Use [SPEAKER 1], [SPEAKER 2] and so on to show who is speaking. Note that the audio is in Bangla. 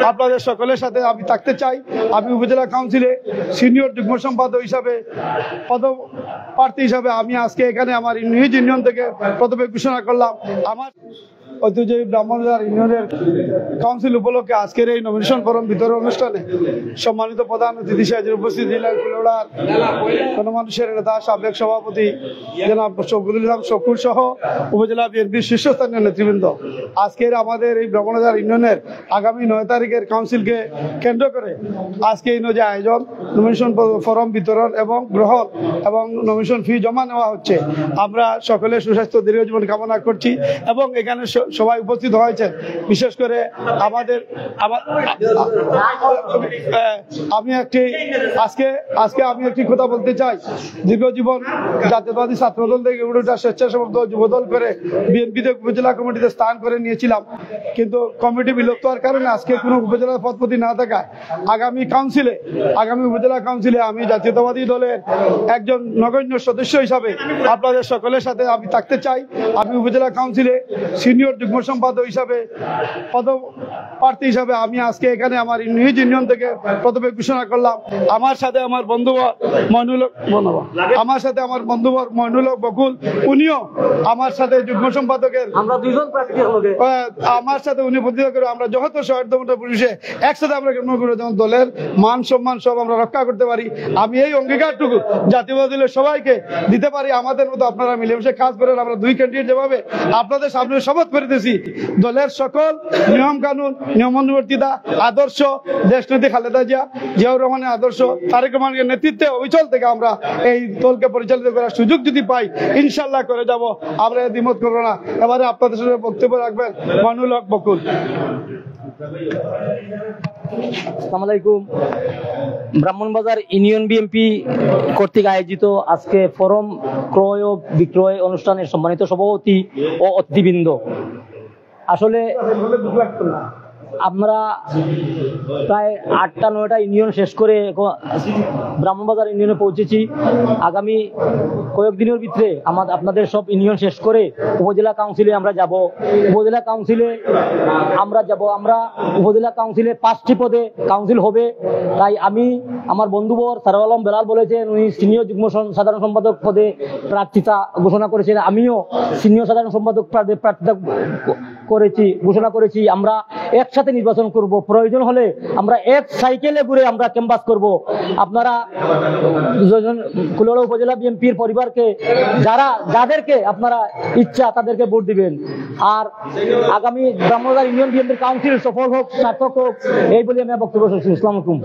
[SPEAKER 1] আপনাদের সকলের সাথে আমি থাকতে চাই। আমি উপজেলা কাউন্সিলে সিনিয়র যুগ্ম সম্পাদক হিসাবে পদপ্রার্থী হিসাবে আমি আজকে এখানে আমার নিজ ইউনিয়ন থেকে প্রথমে ঘোষণা করলাম। আমার ঐতিহ্যবাহী ব্রাহ্মণবাজার ইউনিয়নের কাউন্সিল উপলক্ষে আজকের এই নমিনেশন ফরম বিতরণ অনুষ্ঠানে সম্মানিত প্রধান অতিথি হিসেবে উপস্থিত ছিলেন কুলাউড়ার গণমানুষের নেতা সাবেক সভাপতি জনাব শফিকুল ইসলাম শকুর সহ উপজেলা বিএনপির শীর্ষস্থানীয় নেতৃবৃন্দ। আজকের আমাদের এই ব্রাহ্মণবাজার ইউনিয়নের আগামী 9 তারিখের কাউন্সিলকে কেন্দ্র করে আজকে এই যে আয়োজন, নমিনেশন ফরম বিতরণ এবং গ্রহণ এবং নমিনেশন ফি জমা নেওয়া হচ্ছে। আমরা সকলে সুস্বাস্থ্য দীর্ঘজীবন কামনা করছি এবং এখানে সবাই উপস্থিত হয়েছেন। বিশেষ করে আমি একটি কথা বলতে চাই। দীর্ঘজীবন জাতীয়তাবাদী ছাত্রদল থেকে উঠে স্বেচ্ছাসেবক দল যুবদল করে বিএনপিতে উপজেলা কমিটিতে স্থান করে নিয়েছিলাম, কিন্তু কমিটি বিলুপ্ত হওয়ার কারণে আজকে কোনো উপজেলা পদপতি না থাকায় আগামী উপজেলা কাউন্সিলে আমি জাতীয়তাবাদী দলের একজন নগণ্য সদস্য হিসাবে আপনাদের সকলের সাথে আমি থাকতে চাই। আমি উপজেলা কাউন্সিলে সিনিয়র যুগ্ম সম্পাদক হিসাবে পদপ্রার্থী হিসাবে আমি আজকে এখানে আমার নিজ ইউনিয়ন থেকে প্রথমে ঘোষণা করলাম। আমার সাথে আমার বন্ধু মইনুল হক বকুল, উনিও আমার সাথে যুগ্ম সম্পাদকের আমার সাথে উনি প্রতিযোগিতা করে আমরা যত সহায়তা পুলিশে একসাথে আমরা যেমন দলের মান সম্মান সব আমরা রক্ষা করতে পারি। আমি এই অঙ্গীকারটুকু জাতীয়বাদী দলের সবাইকে দিতে পারি। আমাদের মতো আপনারা মিলেমিশে কাজ করেন। আমরা দুই ক্যান্ডিডেট যেভাবে আপনাদের সামনে শপথ করিতেছি, দলের সকল নিয়ম কানুন, নিয়মানুবর্তিতা, আদর্শ দেশনেত্রী খালেদা জিয়াউর রহমানের আদর্শ, তারেক রহমানের নেতৃত্বে অবিচল থেকে আমরা এই দলকে পরিচালিত করার সুযোগ যদি পাই ইনশাল্লাহ করে যাব। আমরা দ্বিমত করবো না। এবারে আপনাদের সাথে বক্তব্য রাখবেন মইনুল হক বকুল।
[SPEAKER 2] আসসালামু আলাইকুম। ব্রাহ্মণবাজার ইউনিয়ন বিএনপি কর্তৃক আয়োজিত আজকে ফরম ক্রয় ও বিক্রয় অনুষ্ঠানের সম্মানিত সভাপতি ও অতিথিবৃন্দ, আসলে আমরা প্রায় 8টা-9টা ইউনিয়ন শেষ করে ব্রাহ্মণবাজার ইউনিয়নে পৌঁছেছি। আগামী কয়েকদিনের ভিতরে আপনাদের সব ইউনিয়ন শেষ করে উপজেলা কাউন্সিলে আমরা যাব। উপজেলা কাউন্সিলে 5টি পদে কাউন্সিল হবে। তাই আমি আমার বন্ধুবর সারোয়ার আলম বেলাল বলেছেন উনি সিনিয়র যুগ্ম সাধারণ সম্পাদক পদে প্রার্থিতা ঘোষণা করেছেন, আমিও সিনিয়র সাধারণ সম্পাদক প্রার্থিতা ঘোষণা করেছি। আমরা একসাথে নির্বাচন করব, প্রয়োজন হলে আমরা এক সাইকেলে ঘুরে আমরা ক্যাম্পাস করব। আপনারা কুলাউড়া উপজেলা বিএনপির পরিবারকে যাদেরকে আপনারা ইচ্ছা তাদেরকে ভোট দিবেন। আর আগামী ব্রাহ্মণবাজার ইউনিয়ন বিএনপির কাউন্সিল সফল হোক, সার্থক হোক, এই বলে আমি বক্তব্য শেষ করছি। আসসালামু আলাইকুম।